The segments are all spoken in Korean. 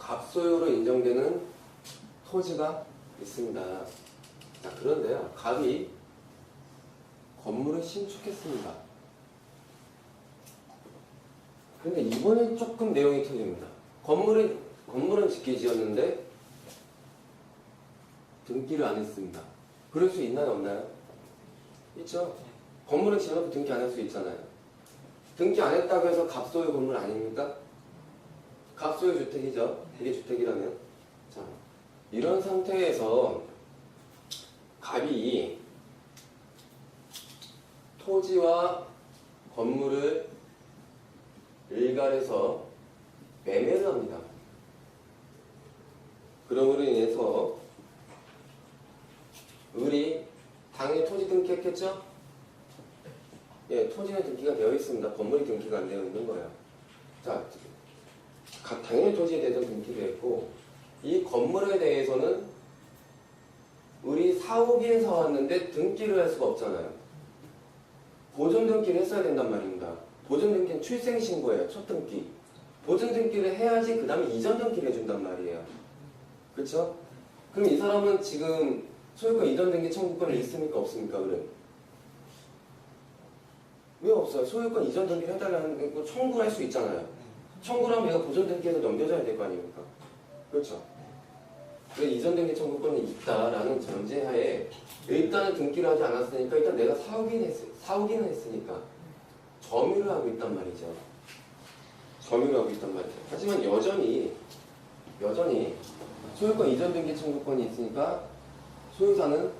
갑소유로 인정되는 토지가 있습니다. 자, 그런데요, 갑이 건물을 신축했습니다. 근데 이번엔 조금 내용이 틀립니다. 건물은 짓게 지었는데 등기를 안 했습니다. 그럴 수 있나요, 없나요? 있죠? 건물은 지어도 등기 안 할 수 있잖아요. 등기 안 했다고 해서 갑소유 건물 아닙니까? 갑소유 주택이죠. 이게 주택이라면. 자, 이런 상태에서 갑이 토지와 건물을 일갈해서 매매를 합니다. 그럼으로 인해서 을이 당연히 토지 등기했겠죠? 예, 토지는 등기가 되어 있습니다. 건물이 등기가 안 되어 있는 거예요. 자, 당연히 토지에 대해서 등기도 했고, 이 건물에 대해서는 을이 사오긴 사왔는데 등기를 할 수가 없잖아요. 보존 등기를 했어야 된단 말입니다. 보존 등기는 출생신고예요. 첫 등기. 보존 등기를 해야지 그 다음에 이전 등기를 해준단 말이에요. 그렇죠? 그럼 이 사람은 지금 소유권 이전 등기 청구권이 있습니까? 없습니까? 그럼 왜 없어요? 소유권 이전 등기를 해달라는 거 청구를 할 수 있잖아요. 청구를 하면 얘가 보존 등기에서 넘겨줘야 될 거 아닙니까? 그렇죠? 그래서 이전 등기 청구권이 있다라는 전제하에 일단은 등기를 하지 않았으니까 일단 내가 사오기는 했으니까 점유를 하고 있단 말이죠. 점유를 하고 있단 말이죠. 하지만 여전히 소유권 이전 등기 청구권이 있으니까 소유자는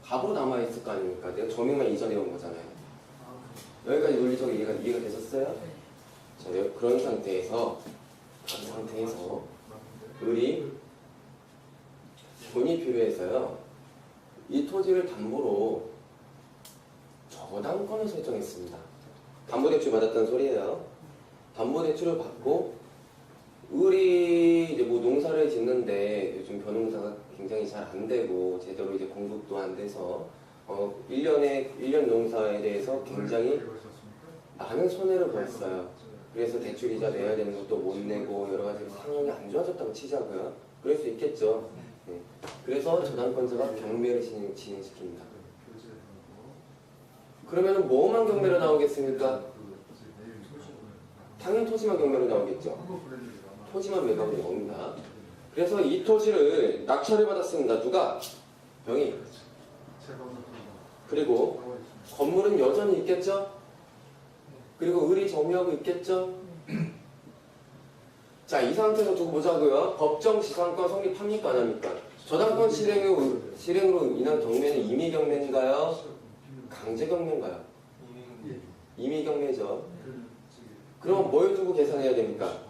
갑으로 남아있을 거 아닙니까? 내가 점유만 이전해 온 거잖아요. 여기까지 논리적으로 이해가 되셨어요? 자, 그런 상태에서 을이 돈이 필요해서요, 이 토지를 담보로 저당권을 설정했습니다. 담보대출 받았다는 소리예요. 담보대출을 받고 을이 이제 뭐 농사를 짓는데 요즘 벼농사가 굉장히 잘 안 되고 제대로 이제 공급도 안 돼서 1년 농사에 대해서 굉장히 많은 손해를 봤어요. 그래서 대출이자 내야 되는 것도 못 내고 여러 가지 상황이 안 좋아졌다고 치자고요. 그럴 수 있겠죠. 네. 그래서 저당권자가 경매를 진행시킵니다. 그러면 뭐만 경매로 나오겠습니까? 당연히 토지만 경매로 나오겠죠. 토지만 매각으로 나옵니다. 그래서 이 토지를 낙찰을 받았습니다. 누가? 병이. 그리고 건물은 여전히 있겠죠? 그리고 을이 점유하고 있겠죠? 자, 이 상태에서 두고 보자고요. 법정 지상권 성립합니까? 안 합니까? 저당권 실행으로 인한 경매는 임의경매인가요? 강제경매인가요? 임의경매죠. 그럼 뭘 두고 계산해야 됩니까?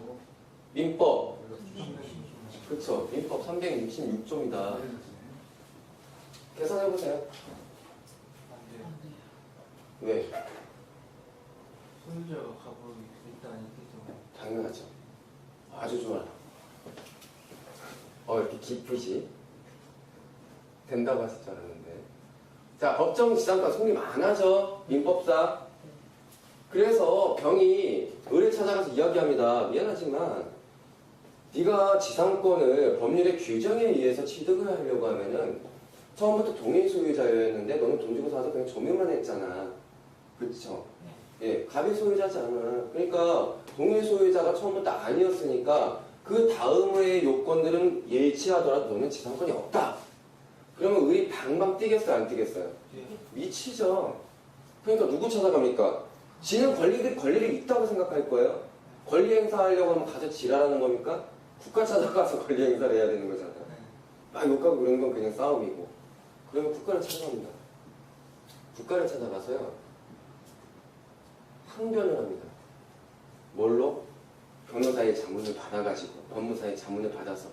민법. 그렇죠. 민법 366조입니다. 계산해보세요. 왜? 소유자가 갑으로 일단 있겠죠. 당연하죠. 아주 좋아요. 이렇게 깊으시 된다고 하실 줄 알았는데. 자, 법정 지상권 성립 안 하죠. 민법상. 그래서 병이 을을 찾아가서 이야기합니다. 미안하지만 네가 지상권을 법률의 규정에 의해서 취득을 하려고 하면은 처음부터 동일 소유자였는데 너는 돈 주고 사서 그냥 점유만 했잖아. 그렇죠? 예, 갑이 소유자지 않아. 그러니까 동일 소유자가 처음부터 아니었으니까 그 다음의 요건들은 일치하더라도 너는 지상권이 없다. 그러면 을이 방방 뛰겠어요, 안 뛰겠어요? 미치죠. 그러니까 누구 찾아갑니까? 지는 권리를 있다고 생각할 거예요. 권리 행사하려고 하면 가서 지랄하는 겁니까? 국가 찾아가서 권리 행사를 해야 되는 거잖아요. 막 욕하고 그런 건 그냥 싸움이고. 그러면 국가를 찾아갑니다. 국가를 찾아가서요, 항변을 합니다. 뭘로? 변호사의 자문을 받아가지고, 법무사의 자문을 받아서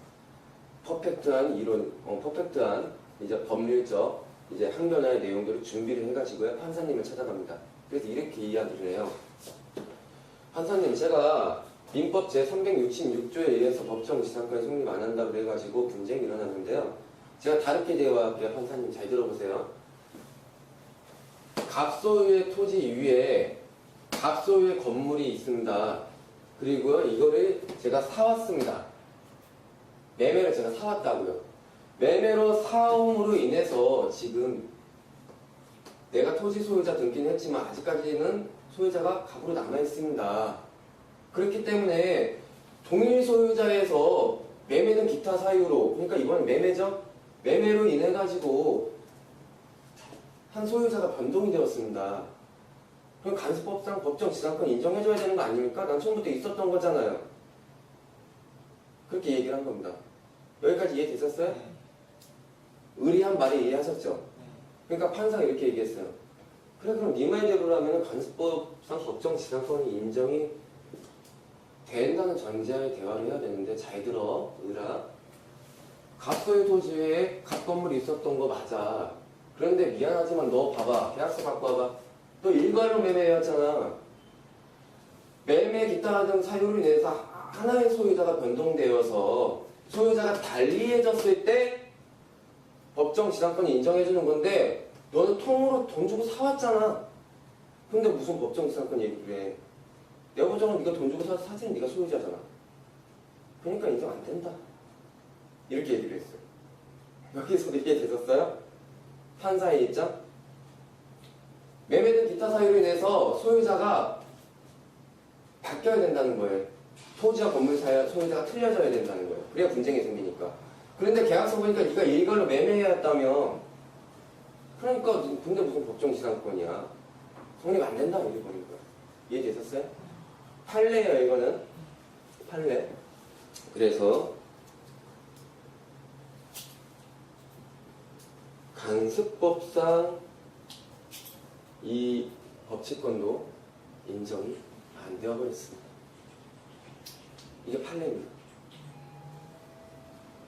퍼펙트한 이론, 퍼펙트한 이제 법률적 이제 항변할 내용들을 준비를 해가지고요, 판사님을 찾아갑니다. 그래서 이렇게 이야기를 해요. 판사님, 제가 민법 제366조에 의해서 법정 지상권이 성립 안 한다고 그래가지고 분쟁이 일어났는데요. 제가 다르게 대화할게요. 판사님 잘 들어보세요. 갑소유의 토지 위에 갑소유의 건물이 있습니다. 그리고 이거를 제가 사왔습니다. 매매를 제가 사왔다고요. 매매로 사옴으로 인해서 지금 내가 토지 소유자 등기는 했지만 아직까지는 소유자가 갑으로 남아있습니다. 그렇기 때문에 동일 소유자에서 매매는 기타 사유로, 그러니까 이번엔 매매죠? 매매로 인해 가지고 한 소유자가 변동이 되었습니다. 그럼 간수법상 법정 지상권 인정해줘야 되는 거 아닙니까? 난 처음부터 있었던 거잖아요. 그렇게 얘기를 한 겁니다. 여기까지 이해되셨어요? 네. 의리한 말에 이해하셨죠? 네. 그러니까 판사가 이렇게 얘기했어요. 그래 그럼 네 말대로라면 간수법상 법정 지상권이 인정이 된다는 전제하에 대화를 해야 되는데 잘 들어 의라. 갑소유 토지에 갑 건물이 있었던 거 맞아. 그런데 미안하지만 너 봐봐. 계약서 갖고 와봐. 너 일괄로 매매였잖아. 매매 기타 등 사유로 인해서 하나의 소유자가 변동되어서 소유자가 달리해졌을 때 법정 지상권이 인정해주는 건데 너는 통으로 돈 주고 사왔잖아. 근데 무슨 법정 지상권 얘기를 해. 내부적으로 네가 돈 주고 사서 사실은 네가 소유자잖아. 그러니까 인정 안 된다. 이렇게 얘기를 했어요. 여기서 이게 되셨어요? 판사의 입장? 매매된 기타 사유로 인해서 소유자가 바뀌어야 된다는 거예요. 토지와 건물 사이 소유자가 틀려져야 된다는 거예요. 그래야 분쟁이 생기니까. 그런데 계약서 보니까 네가 일괄로 매매해야 했다며. 그러니까 근데 무슨 법정 지상권이야. 성립 안 된다 이렇게 버린 거야. 이해되셨어요? 판례예요 이거는. 판례. 그래서 간습법상 이 법치권도 인정이 안 되어버렸습니다. 이게 판례입니다.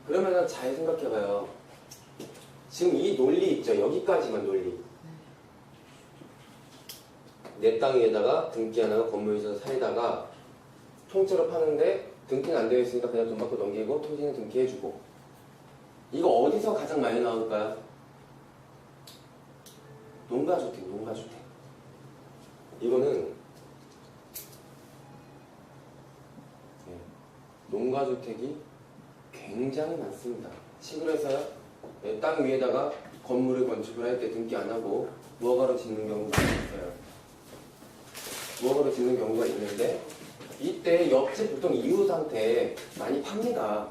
그러면 잘 생각해봐요. 지금 이 논리 있죠? 여기까지만 논리. 내 땅 위에다가 등기 하나가 건물 있어서 살다가 통째로 파는데 등기는 안 되어 있으니까 그냥 돈 받고 넘기고 토지는 등기해주고. 이거 어디서 가장 많이 나올까요? 농가주택, 농가주택. 이거는 농가주택이 굉장히 많습니다. 시골에서요, 땅 위에다가 건물을 건축을 할 때 등기 안 하고 무허가로 짓는 경우가 있어요. 무허가로 짓는 경우가 있는데 이때 옆집 보통 이웃한테 많이 팝니다.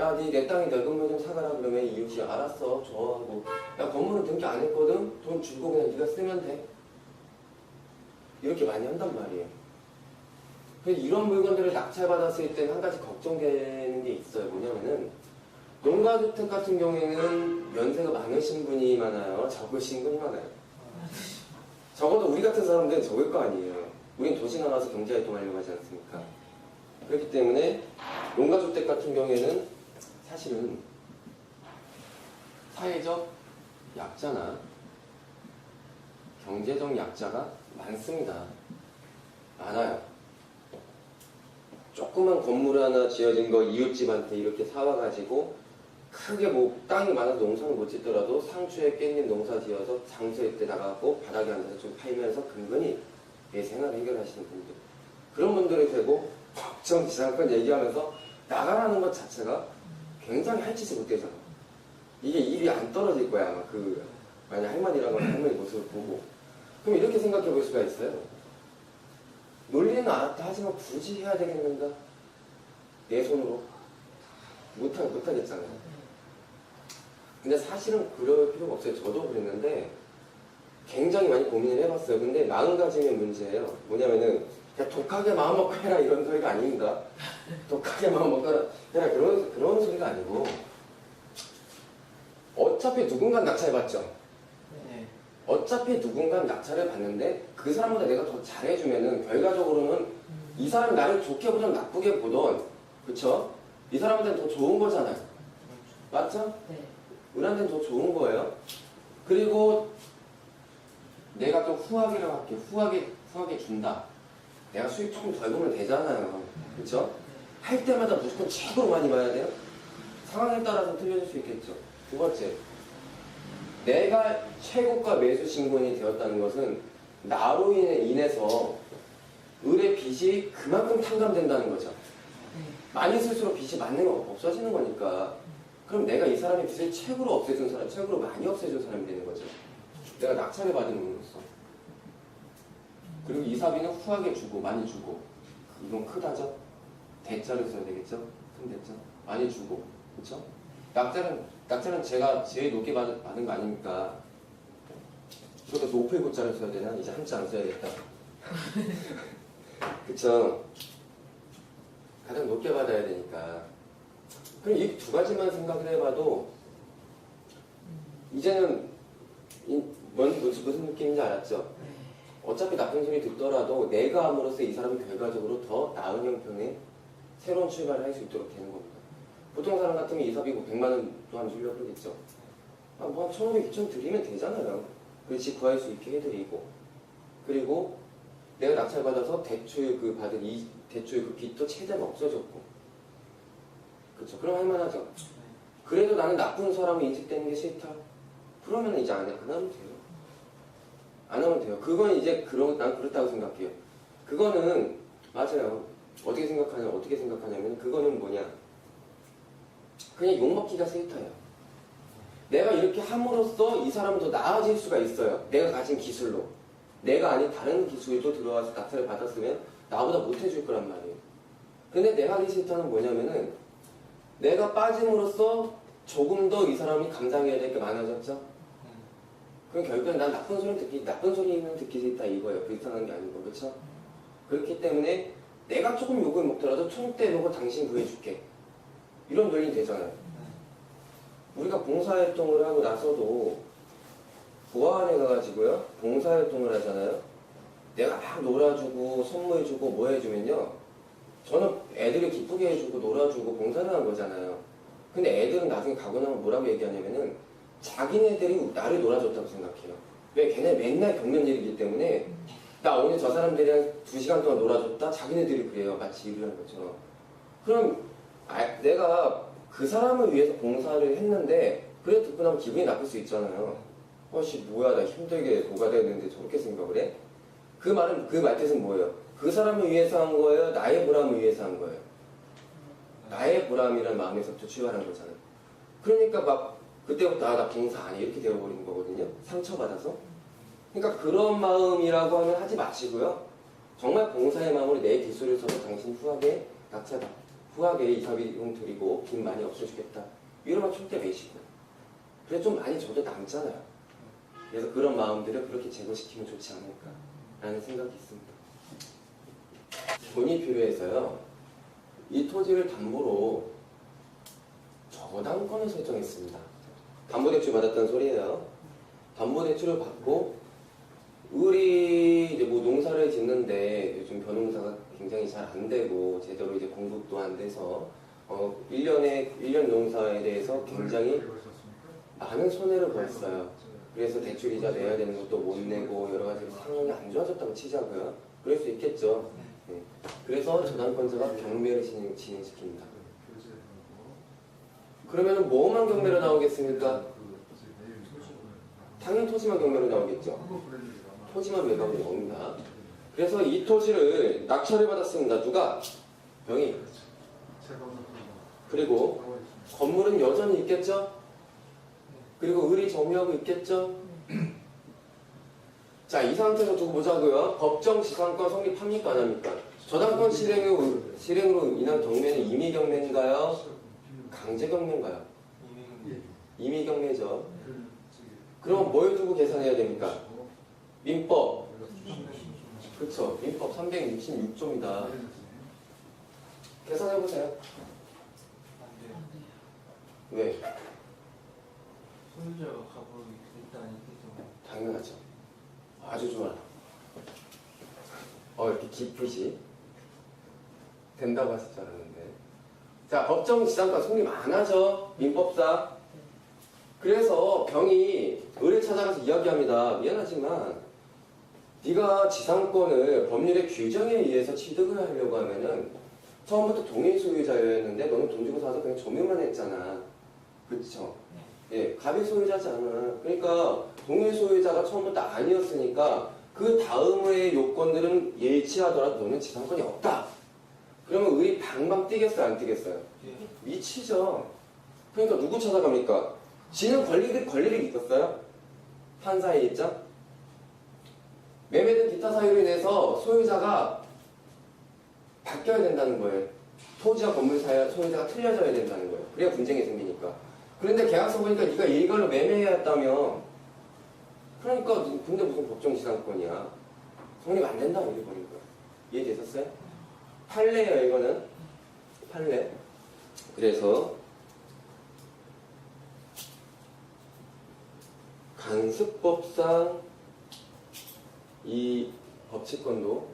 야, 내 땅에 내 건물 좀 사가라 그러면 이웃이 알았어, 줘 하고. 야, 건물은 등기 안 했거든? 돈 주고 그냥 네가 쓰면 돼. 이렇게 많이 한단 말이에요. 그래서 이런 물건들을 낙찰받았을 때는 한 가지 걱정되는 게 있어요. 뭐냐면은 농가주택 같은 경우에는 연세가 많으신 분이 많아요. 적으신 분이 많아요. 적어도 우리 같은 사람들은 적을 거 아니에요. 우린 도시 나가서 경제활동하려고 하지 않습니까? 그렇기 때문에 농가주택 같은 경우에는 사실은 사회적 약자나 경제적 약자가 많습니다. 많아요. 조그만 건물 하나 지어진 거 이웃집한테 이렇게 사와가지고 크게 뭐 땅이 많아서 농사를 못 짓더라도 상추에 깻잎 농사 지어서 장소에 때 나가고 바닥에 앉아서 좀 팔면서 근근히 내 생활 해결하시는 분들. 그런 분들이 되고 법정 지상권 얘기하면서 나가라는 것 자체가 굉장히 할 짓을 못되잖아. 이게 입이 안 떨어질 거야. 아마 만약 할머니라고 하면 할머니 모습을 보고. 그럼 이렇게 생각해 볼 수가 있어요. 논리는 알았다 하지만 굳이 해야 되겠는가? 내 손으로? 못하겠잖아요. 근데 사실은 그럴 필요가 없어요. 저도 그랬는데 굉장히 많이 고민을 해봤어요. 근데 마음가짐의 문제예요. 뭐냐면은 그냥 독하게 마음 먹고 해라 이런 소리가 아닙니다. 독하게 마음 먹고 해라 그런 소리가 아니고 어차피 누군가 낙찰받죠. 네. 어차피 누군가 낙찰을 받는데 그 사람보다 내가 더 잘해주면은 결과적으로는 이 사람이 나를 좋게 보든 나쁘게 보든 그쵸? 이 사람한테는 더 좋은 거잖아요. 맞죠? 네. 우리한테는 더 좋은 거예요. 그리고 내가 또 후하게를 할게. 후하게 준다. 내가 수익 조금 덜 보면 되잖아요. 그쵸? 할 때마다 무조건 최고로 많이 봐야 돼요? 상황에 따라서 틀려질 수 있겠죠. 두 번째, 내가 최고가 매수 신고인이 되었다는 것은 나로 인해서 을의 빚이 그만큼 탕감된다는 거죠. 네. 많이 쓸수록 빚이 많은 거 없어지는 거니까. 그럼 내가 이 사람의 빚을 책으로 없애준 사람, 책으로 많이 없애준 사람이 되는 거죠. 내가 낙찰을 받은 놈으로서. 그리고 이사비는 후하게 주고 많이 주고. 이건 크다죠? 대자를 써야 되겠죠? 큰 대자. 많이 주고. 그렇죠? 낙찰은 제가 제일 높게 받은 거 아닙니까? 이것도 높을 고자를 써야 되나? 이제 한자 안 써야겠다. 그쵸? 가장 높게 받아야 되니까. 그럼 이 두 가지만 생각을 해봐도 이제는 무슨 느낌인지 알았죠? 어차피 나쁜 소리 듣더라도 내가 함으로써 이 사람이 결과적으로 더 나은 형편의 새로운 출발을 할 수 있도록 되는 겁니다. 보통 사람 같으면 이사비고 100만 원도 안 주려고 그러겠죠. 뭐 1,500, 2,000 드리면 되잖아요. 그리고 집 구할 수 있게 해드리고. 그리고 내가 낙찰받아서 대출 받은 이 대출 빚도 최대한 없어졌고. 그렇죠. 그럼 할만하죠. 그래도 나는 나쁜 사람이 인식되는 게 싫다. 그러면 이제 안 하면 돼요. 안 하면 돼요. 그건 이제 난 그렇다고 생각해요. 그거는 맞아요. 어떻게 생각하냐면 그거는 뭐냐. 그냥 욕먹기가 싫다요. 내가 이렇게 함으로써 이 사람은 더 나아질 수가 있어요. 내가 가진 기술로. 내가 아닌 다른 기술도 들어와서 낙찰을 받았으면 나보다 못해줄 거란 말이에요. 근데 내가 하기 싫다는 뭐냐면은 내가 빠짐으로써 조금 더 이 사람이 감당해야 될 게 많아졌죠? 그럼 결국엔 난 나쁜 소리는 듣기 싫다 이거예요. 불쌍한 게 아니고, 그렇죠? 그렇기 때문에 내가 조금 욕을 먹더라도 총대 놓고 당신 구해줄게. 이런 논리 되잖아요. 우리가 봉사활동을 하고 나서도 보안에 가가지고요, 봉사활동을 하잖아요. 내가 막 놀아주고 선물 주고 뭐 해주면요, 저는 애들을 기쁘게 해주고 놀아주고 봉사를 한 거잖아요. 근데 애들은 나중에 가고 나면 뭐라고 얘기하냐면은 자기네들이 나를 놀아줬다고 생각해요. 왜? 걔네 맨날 겪는 일이기 때문에 나 오늘 저 사람들이랑 2시간 동안 놀아줬다? 자기네들이 그래요. 마치 일을 한 것처럼. 그럼 내가 그 사람을 위해서 봉사를 했는데 그래 듣고 나면 기분이 나쁠 수 있잖아요. 뭐야, 나 힘들게 노가다했는데 저렇게 생각을 해? 그 말뜻은 뭐예요? 그 사람을 위해서 한 거예요? 나의 보람을 위해서 한 거예요? 나의 보람이라는 마음에서부터 출발한 거잖아요. 그러니까 막 그때부터 나 봉사 안 해 이렇게 되어버린 거거든요. 상처받아서. 그러니까 그런 마음이라고 하면 하지 마시고요. 정말 봉사의 마음으로 내 기술을 써서 당신 후하게 이사비용 드리고 빚 많이 없애주겠다. 이러면 총대 매시고. 그래 좀 많이 줘도 남잖아요. 그래서 그런 마음들을 그렇게 제거시키면 좋지 않을까라는 생각이 있습니다. 돈이 필요해서요. 이 토지를 담보로 저당권을 설정했습니다. 담보대출 받았다는 소리예요. 담보대출을 받고 이제 농사를 짓는데 요즘 벼농사가 굉장히 잘 안 되고 제대로 이제 공급도 안 돼서 1년 농사에 대해서 굉장히 많은 손해를 봤어요. 그래서 대출이자 내야 되는 것도 못 내고 여러 가지 상황이 안 좋아졌다고 치자고요. 그럴 수 있겠죠. 네. 그래서 저당권자가 경매를 진행시킵니다. 그러면 뭐만 경매로 나오겠습니까? 당연히 토지만 경매로 나오겠죠. 토지만 매각으로 나옵니다. 그래서 이 토지를 낙찰을 받았습니다. 누가? 병이. 그리고 건물은 여전히 있겠죠? 그리고 을이 점유하고 있겠죠? 자, 이 상태에서 두고 보자고요. 법정 지상권 성립합니까? 안 합니까? 저당권 실행으로 인한 경매는 임의경매인가요? 강제경매인가요? 임의경매죠. 그럼 뭘 두고 계산해야 됩니까? 민법. 그렇죠. 민법 366조입니다. 계산해보세요. 왜? 소유자가 가보기 일단 있겠죠. 당연하죠. 아주 좋아요. 이렇게 깊으시 된다고 하실 줄 알았는데. 자, 법정 지상권 성립 안 하죠. 민법상. 그래서 병이 을을 찾아가서 이야기합니다. 미안하지만 네가 지상권을 법률의 규정에 의해서 취득을 하려고 하면은 처음부터 동일 소유자였는데 너는 돈 주고 사서 그냥 점유만 했잖아. 그렇죠? 예, 갑의 소유자지 않아. 그러니까 동일 소유자가 처음부터 아니었으니까 그 다음의 요건들은 일치하더라도 너는 지상권이 없다. 그러면 을이 방방 뛰겠어요, 안 뛰겠어요? 예. 미치죠. 그러니까 누구 찾아갑니까? 지는 권리를 있었어요? 판사의 입장? 매매 등 기타 사유로 인해서 소유자가 바뀌어야 된다는 거예요. 토지와 건물 사이 소유자가 틀려져야 된다는 거예요. 그래야 분쟁이 생기니까. 그런데 계약서 보니까 네가 일괄로 매매해야 했다며. 그러니까 근데 무슨 법정지상권이야. 성립 안 된다 이래 버린 거야. 이해되셨어요? 판례예요 이거는. 판례. 그래서 간습법상 이 법치권도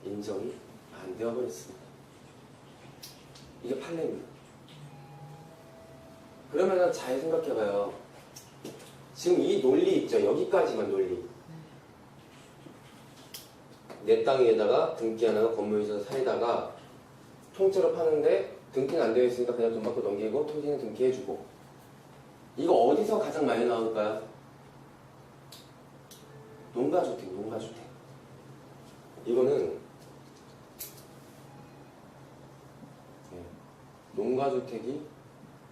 인정이 안 되어버렸습니다. 이게 판례입니다. 그러면 잘 생각해봐요. 지금 이 논리 있죠? 여기까지만 논리. 내 땅 위에다가 등기 안 하고 건물 있어서 살다가 통째로 파는데 등기는 안 되어 있으니까 그냥 돈 받고 넘기고 토지는 등기해주고. 이거 어디서 가장 많이 나올까요? 농가주택. 이거는 농가주택이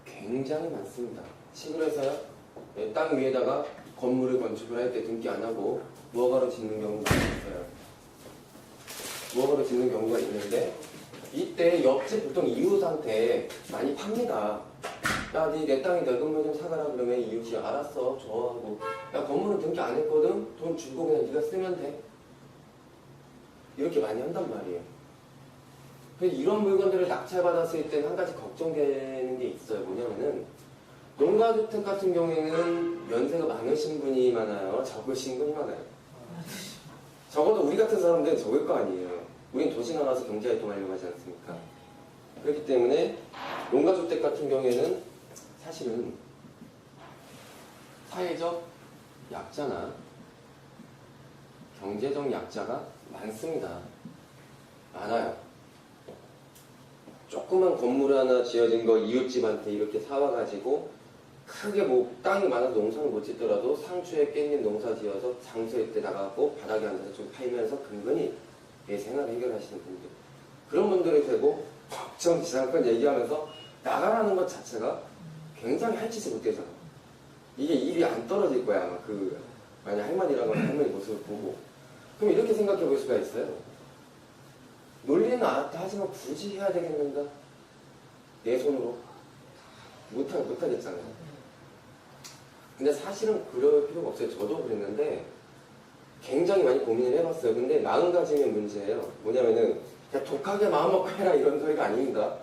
굉장히 많습니다. 시골에서요, 땅 위에다가 건물을 건축을 할 때 등기 안 하고 무허가로 짓는 경우가 있어요. 무허가로 짓는 경우가 있는데 이때 옆집 보통 이웃한테 많이 팝니다. 야, 내 땅에 내 건물 좀 사가라 그러면 이웃이 알았어, 줘 하고. 야, 건물은 등기 안 했거든? 돈 주고 그냥 네가 쓰면 돼. 이렇게 많이 한단 말이에요. 그래서 이런 물건들을 낙찰받았을 때 한 가지 걱정되는 게 있어요. 뭐냐면은 농가주택 같은 경우에는 연세가 많으신 분이 많아요? 적으신 분이 많아요? 적어도 우리 같은 사람들은 적을 거 아니에요. 우린 도시 나가서 경제활동하려고 하지 않습니까? 그렇기 때문에 농가주택 같은 경우에는 사실은 사회적 약자나 경제적 약자가 많습니다. 많아요. 조그만 건물 하나 지어진 거 이웃집한테 이렇게 사와가지고 크게 뭐 땅이 많아서 농사를 못 짓더라도 상추에 깻잎 농사 지어서 장소일 때 나가고 바닥에 앉아서 좀 팔면서 근근히 내 생활을 해결하시는 분들, 그런 분들이 되고 법정지상권 얘기하면서 나가라는 것 자체가 굉장히 할 짓을 못해서 이게 입이 안 떨어질 거야. 아마 만약 할머니라고 하면 할머니 모습을 보고. 그럼 이렇게 생각해 볼 수가 있어요. 논리는 알았다 하지만 굳이 해야 되겠는가? 내 손으로 못하겠잖아요. 근데 사실은 그럴 필요가 없어요. 저도 그랬는데 굉장히 많이 고민을 해봤어요. 근데 마음가짐의 문제예요. 뭐냐면은 그냥 독하게 마음 먹고 해라 이런 소리가 아닙니다.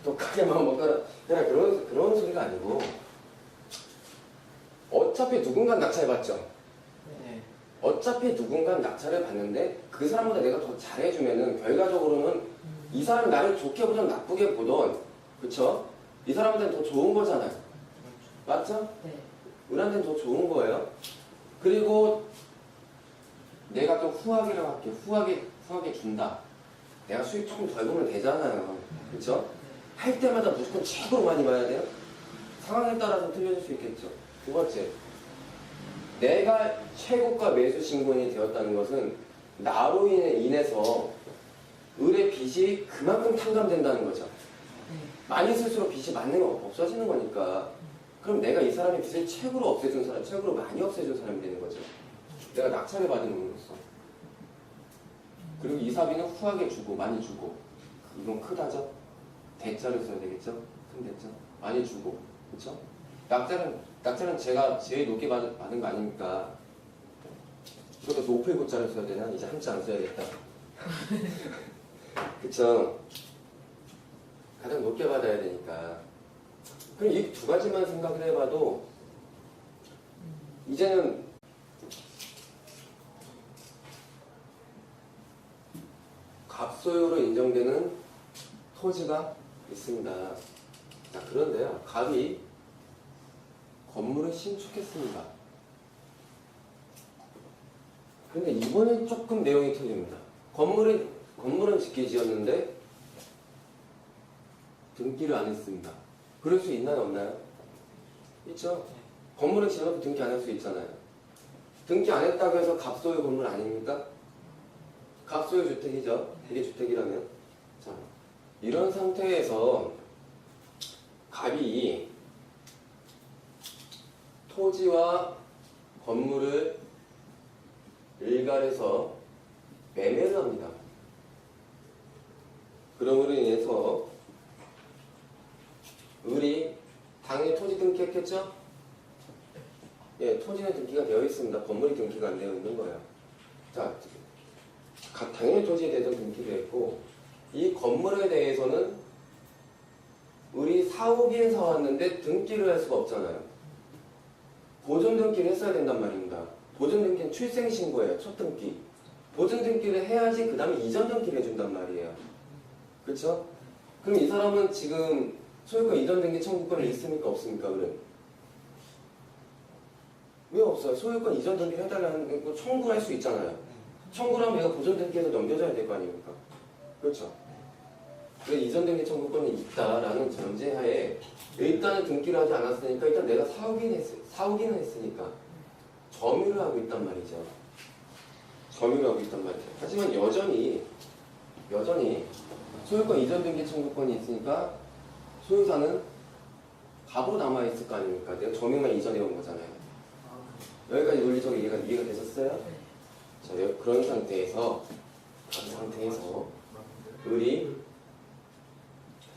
독하게 마음 먹고 해라 그런 소리가 아니고 어차피 누군가 낙찰받죠. 네. 어차피 누군가 낙찰을 받는데 그 사람보다 내가 더 잘해주면은 결과적으로는 이 사람이 나를 좋게 보든 나쁘게 보든, 그쵸? 이 사람한테는 더 좋은 거잖아요. 맞죠? 네. 우리한테는 더 좋은 거예요. 그리고 내가 좀 후하게라고 할게. 후하게 준다. 내가 수익 조금 덜 보면 되잖아요. 그쵸? 할 때마다 무조건 최고로 많이 봐야 돼요? 상황에 따라서 틀려질 수 있겠죠. 두 번째, 내가 최고가 매수 신고인이 되었다는 것은 나로 인해서 을의 빚이 그만큼 탕감된다는 거죠. 많이 쓸수록 빚이 많은 거 없어지는 거니까. 그럼 내가 이 사람의 빚을 최고로 없애준 사람, 최고로 많이 없애준 사람이 되는 거죠. 내가 낙찰을 받은 의미로서. 그리고 이 사비는 후하게 주고 많이 주고. 이건 크다죠? 대자를 써야 되겠죠? 큰 대자. 많이 주고. 그렇죠? 낙찰은 제가 제일 높게 받은 거 아닙니까? 이것도 높을 고자를 써야 되나? 이제 한자 안 써야겠다. 그쵸? 가장 높게 받아야 되니까. 그럼 이 두 가지만 생각을 해봐도 이제는 갑소유로 인정되는 토지가 있습니다. 자, 그런데요, 갑이 건물을 신축했습니다. 그런데 이번엔 조금 내용이 틀립니다. 건물은 짓게 지었는데 등기를 안 했습니다. 그럴 수 있나요, 없나요? 있죠? 건물을 지어도 등기 안 할 수 있잖아요. 등기 안 했다고 해서 갑소유 건물 아닙니까? 갑소유 주택이죠. 이게 주택이라면. 자, 이런 상태에서 갑이 토지와 건물을 일괄해서 매매를 합니다. 그럼으로 인해서 을이 당연히 토지 등기했겠죠? 예, 토지는 등기가 되어 있습니다. 건물이 등기가 안 되어 있는 거예요. 자, 당연히 토지에 대해서 등기되어 있고, 이 건물에 대해서는 을이 사오긴 사왔는데 등기를 할 수가 없잖아요. 보존 등기를 했어야 된단 말입니다. 보존 등기는 출생신고예요. 첫 등기. 보존 등기를 해야지 그 다음에 이전 등기를 해준단 말이에요. 그렇죠? 그럼 이 사람은 지금 소유권 이전 등기 청구권이 있습니까? 없습니까? 그래. 왜 없어요? 소유권 이전 등기를 해달라는 거 청구할 수 있잖아요. 청구를 하면 얘가 보존 등기에서 넘겨줘야 될 거 아닙니까? 그렇죠? 그래 이전 등기 청구권이 있다라는 전제하에 일단은 등기를 하지 않았으니까 일단 내가 사오기는 했으니까 점유를 하고 있단 말이죠. 점유를 하고 있단 말이죠. 하지만 여전히 소유권 이전 등기 청구권이 있으니까 소유자는 갑으로 남아있을 거 아닙니까? 내가 점유만 이전해 온 거잖아요. 여기까지 논리적으로 이해가 되셨어요? 자, 그런 상태에서 을이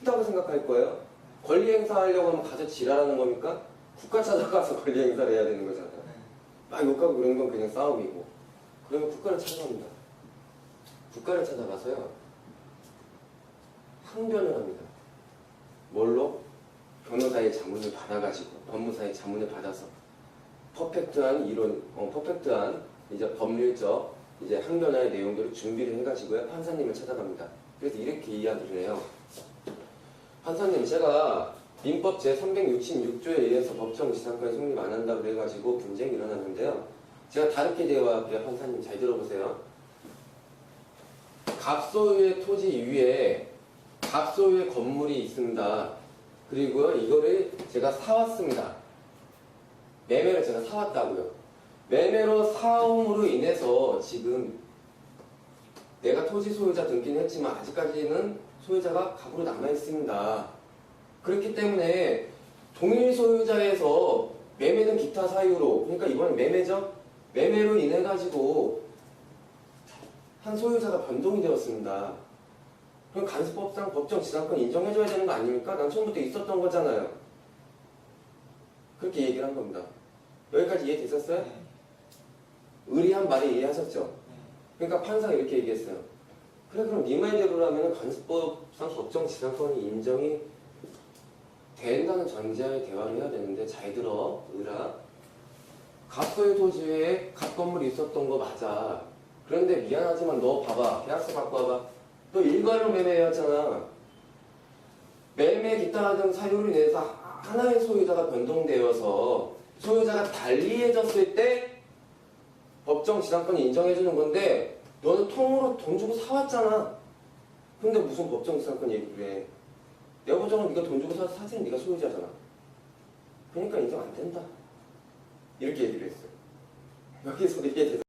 했다고 생각할 거예요. 권리 행사하려고 하면 가서 지랄하는 겁니까? 국가 찾아가서 권리 행사를 해야 되는 거잖아요. 막 욕하고 그런 건 그냥 싸움이고. 그러면 국가를 찾아갑니다. 국가를 찾아가서요. 항변을 합니다. 뭘로? 변호사의 자문을 받아가지고 법무사의 자문을 받아서 퍼펙트한 이론, 퍼펙트한 이제 법률적 이제 항변할 내용들을 준비를 해가지고요. 판사님을 찾아갑니다. 그래서 이렇게 이야기를 해요. 판사님, 제가 민법 제366조에 의해서 법정 지상권이 성립 안 한다고 그래가지고 분쟁이 일어났는데요. 제가 다르게 대화할게요. 판사님 잘 들어보세요. 갑소유의 토지 위에 갑소유의 건물이 있습니다. 그리고 이거를 제가 사왔습니다. 매매를 제가 사왔다고요. 매매로 사옴으로 인해서 지금 내가 토지 소유자 등기는 했지만 아직까지는 소유자가 갑으로 남아있습니다. 그렇기 때문에 동일 소유자에서 매매는 기타 사유로, 그러니까 이번엔 매매죠? 매매로 인해 가지고 한 소유자가 변동이 되었습니다. 그럼 간수법상 법정 지상권 인정해줘야 되는 거 아닙니까? 난 처음부터 있었던 거잖아요. 그렇게 얘기를 한 겁니다. 여기까지 이해되셨어요? 의리한 말이 이해하셨죠? 그러니까 판사가 이렇게 얘기했어요. 그래 그럼 네 말대로라면 간수법상 법정 지상권이 인정이 된다는 전제하에 대화를 해야 되는데 잘 들어 의라. 갑소유 토지에 갑건물이 있었던 거 맞아. 그런데 미안하지만 너 봐봐. 계약서 갖고 와봐. 너 일괄로 매매해왔잖아. 매매 기타 등 사유로 인해서 하나의 소유자가 변동되어서 소유자가 달리해졌을 때 법정 지상권이 인정해주는 건데 너는 통으로 돈 주고 사왔잖아. 근데 무슨 법정 지상권 얘기를 해. 내 보정은 네가 돈 주고 사지는 네가 소유자잖아. 그러니까 인정 안 된다. 이렇게 얘기를 했어요. 여기서 이해되죠?